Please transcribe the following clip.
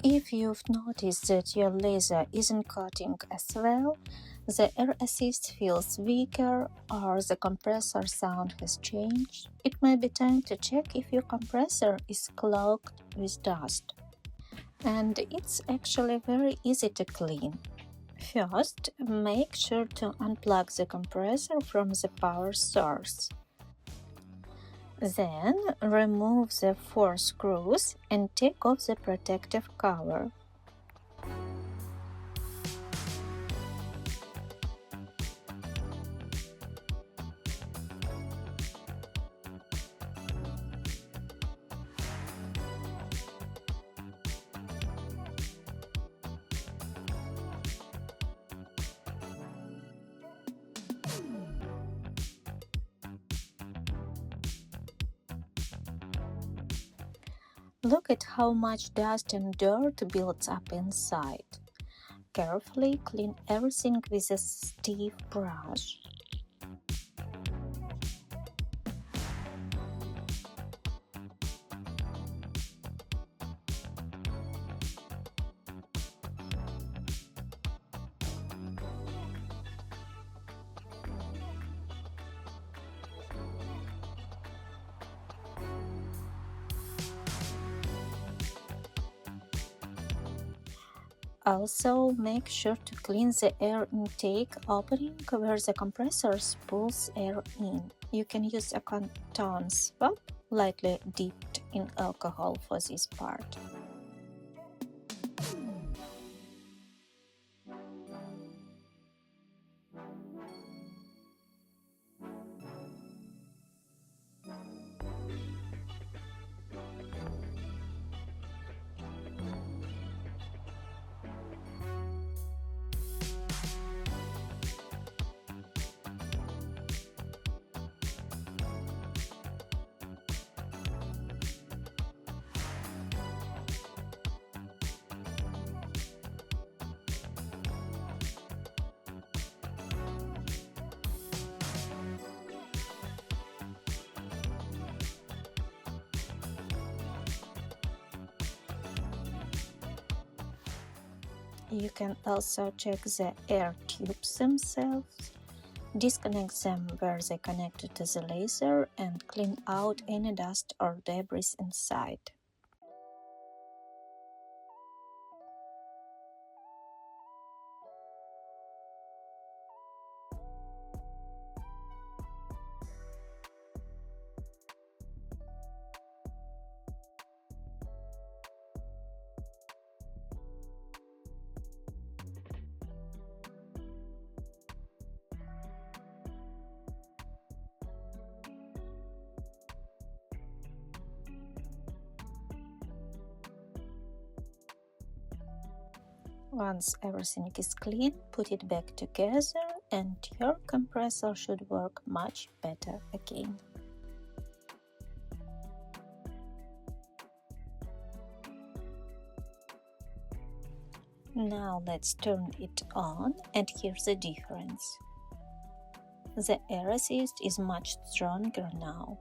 If you've noticed that your laser isn't cutting as well, the air assist feels weaker, or the compressor sound has changed, it may be time to check if your compressor is clogged with dust. And it's actually very easy to clean. First, make sure to unplug the compressor from the power source. Then, remove the 4 screws and take off the protective cover. Look at how much dust and dirt builds up inside. Carefully clean everything with a stiff brush. Also, make sure to clean the air intake opening where the compressor pulls air in. You can use a cotton swab lightly dipped in alcohol for this part. You can also check the air tubes themselves, disconnect them where they connected to the laser, and clean out any dust or debris inside. Once everything is clean, put it back together and your compressor should work much better again. Now let's turn it on and here's the difference. The air assist is much stronger now.